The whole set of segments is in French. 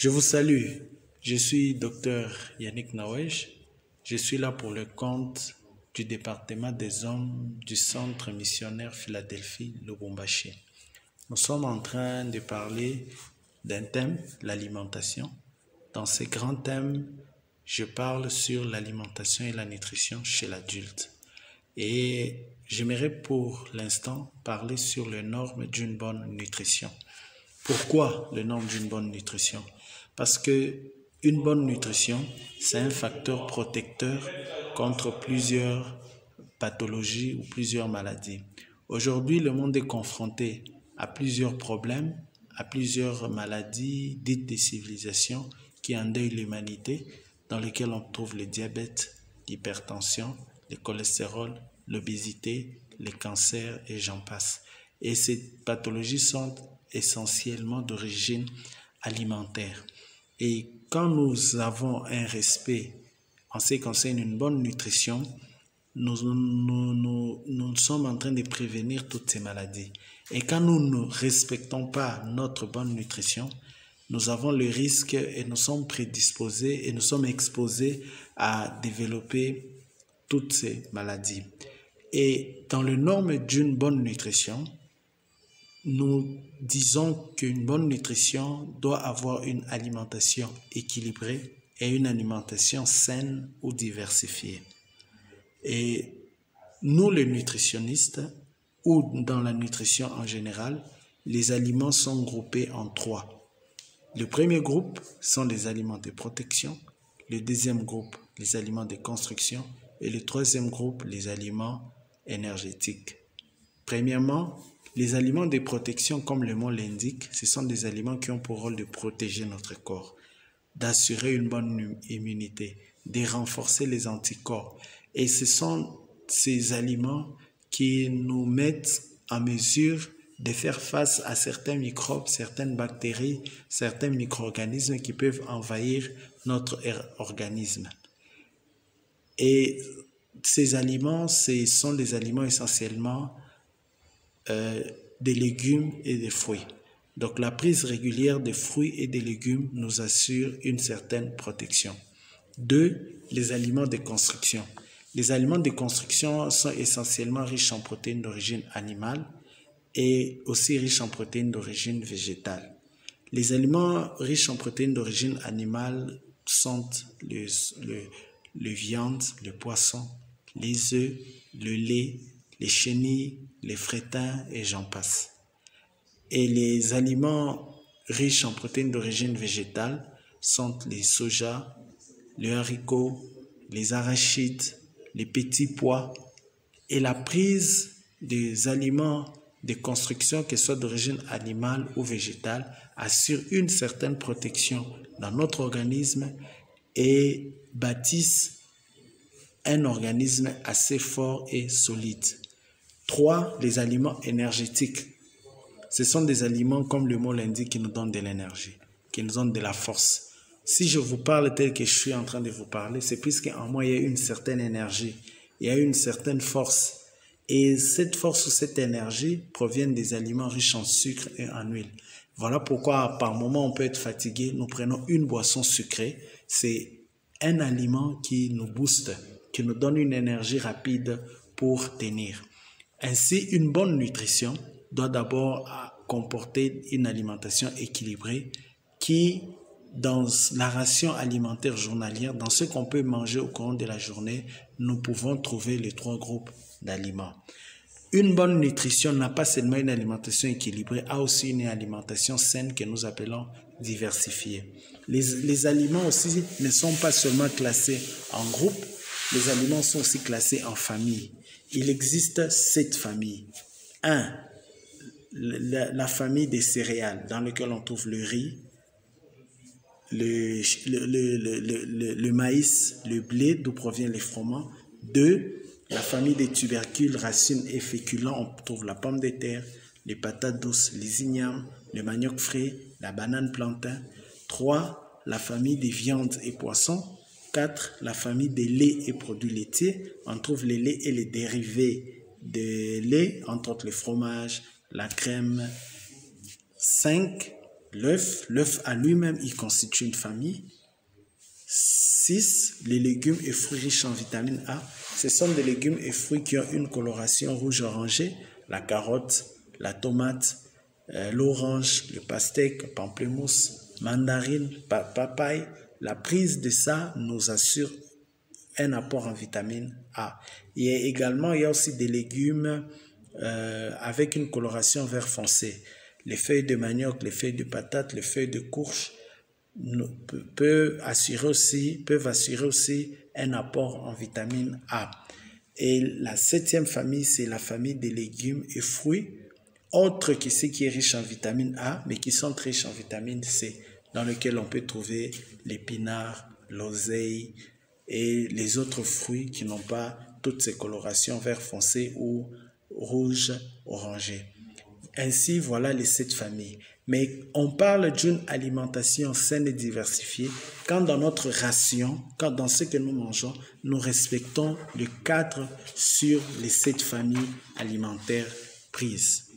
Je vous salue, je suis Dr Yannick Nawej, je suis là pour le compte du département des hommes du Centre missionnaire Philadelphie Lubumbashi. Nous sommes en train de parler d'un thème, l'alimentation. Dans ces grands thèmes, je parle sur l'alimentation et la nutrition chez l'adulte. Et j'aimerais pour l'instant parler sur les normes d'une bonne nutrition. Pourquoi les normes d'une bonne nutrition? Parce que une bonne nutrition, c'est un facteur protecteur contre plusieurs pathologies ou plusieurs maladies. Aujourd'hui, le monde est confronté à plusieurs problèmes, à plusieurs maladies dites des civilisations qui endeuillent l'humanité, dans lesquelles on trouve le diabète, l'hypertension, le cholestérol, l'obésité, les cancers et j'en passe. Et ces pathologies sont essentiellement d'origine alimentaire. Et quand nous avons un respect en ce qui concerne une bonne nutrition, nous sommes en train de prévenir toutes ces maladies. Et quand nous ne respectons pas notre bonne nutrition, nous avons le risque et nous sommes prédisposés et nous sommes exposés à développer toutes ces maladies. Et dans les normes d'une bonne nutrition, nous disons qu'une bonne nutrition doit avoir une alimentation équilibrée et une alimentation saine ou diversifiée. Et nous, les nutritionnistes, ou dans la nutrition en général, les aliments sont groupés en trois. Le premier groupe sont les aliments de protection, le deuxième groupe, les aliments de construction, et le troisième groupe, les aliments énergétiques. Premièrement, les aliments de protection, comme le mot l'indique, ce sont des aliments qui ont pour rôle de protéger notre corps, d'assurer une bonne immunité, de renforcer les anticorps. Et ce sont ces aliments qui nous mettent en mesure de faire face à certains microbes, certaines bactéries, certains micro-organismes qui peuvent envahir notre organisme. Et ces aliments, ce sont des aliments essentiellement des légumes et des fruits. Donc la prise régulière des fruits et des légumes nous assure une certaine protection. 2. Les aliments de construction. Les aliments de construction sont essentiellement riches en protéines d'origine animale et aussi riches en protéines d'origine végétale. Les aliments riches en protéines d'origine animale sont les viandes, le poisson, les œufs, le lait, les chenilles, les frétins et j'en passe. Et les aliments riches en protéines d'origine végétale sont les soja, le haricot, les arachides, les petits pois. Et la prise des aliments de construction, que ce soit d'origine animale ou végétale, assure une certaine protection dans notre organisme et bâtissent un organisme assez fort et solide. 3. Les aliments énergétiques. Ce sont des aliments, comme le mot l'indique, qui nous donnent de l'énergie, qui nous donnent de la force. Si je vous parle tel que je suis en train de vous parler, c'est puisqu'en moi, il y a une certaine énergie, il y a une certaine force. Et cette force ou cette énergie proviennent des aliments riches en sucre et en huile. Voilà pourquoi, par moment, on peut être fatigué. Nous prenons une boisson sucrée. C'est un aliment qui nous booste, qui nous donne une énergie rapide pour tenir. Ainsi, une bonne nutrition doit d'abord comporter une alimentation équilibrée qui, dans la ration alimentaire journalière, dans ce qu'on peut manger au cours de la journée, nous pouvons trouver les 3 groupes d'aliments. Une bonne nutrition n'a pas seulement une alimentation équilibrée, a aussi une alimentation saine que nous appelons diversifiée. Les aliments aussi ne sont pas seulement classés en groupes, les aliments sont aussi classés en familles. Il existe 7 familles. 1. La famille des céréales, dans laquelle on trouve le riz, le maïs, le blé, d'où proviennent les froment. 2. La famille des tubercules, racines et féculents, on trouve la pomme de terre, les patates douces, les ignames, le manioc frais, la banane plantain. 3. La famille des viandes et poissons. 4. La famille des laits et produits laitiers. On trouve les laits et les dérivés de lait, entre autres le fromage, la crème. 5. l'œuf. L'œuf à lui-même, il constitue une famille. 6. Les légumes et fruits riches en vitamine A. Ce sont des légumes et fruits qui ont une coloration rouge-orangée. La carotte, la tomate, l'orange, le pastèque, pamplemousse, mandarine, papaye. La prise de ça nous assure un apport en vitamine A. Il y a aussi des légumes avec une coloration vert foncé. Les feuilles de manioc, les feuilles de patate, les feuilles de courge peuvent assurer aussi un apport en vitamine A. Et la 7e famille, c'est la famille des légumes et fruits, autres que ceux qui est riche en vitamine A, mais qui sont riches en vitamine C, dans lesquels on peut trouver l'épinard, l'oseille et les autres fruits qui n'ont pas toutes ces colorations vert foncé ou rouge orangé. Ainsi, voilà les 7 familles. Mais on parle d'une alimentation saine et diversifiée quand dans notre ration, quand dans ce que nous mangeons, nous respectons le cadre sur les 7 familles alimentaires prises.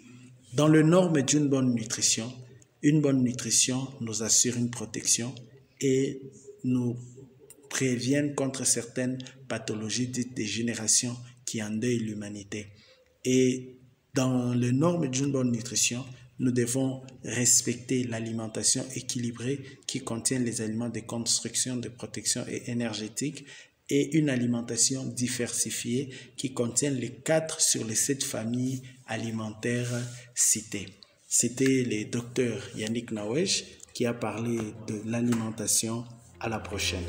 Dans le norme d'une bonne nutrition, une bonne nutrition nous assure une protection et nous préviennent contre certaines pathologies dites dégénération qui endeuillent l'humanité. Et dans les normes d'une bonne nutrition, nous devons respecter l'alimentation équilibrée qui contient les aliments de construction, de protection et énergétique et une alimentation diversifiée qui contient les 4 sur les 7 familles alimentaires citées. C'était le docteur Yannick Nawej qui a parlé de l'alimentation. À la prochaine.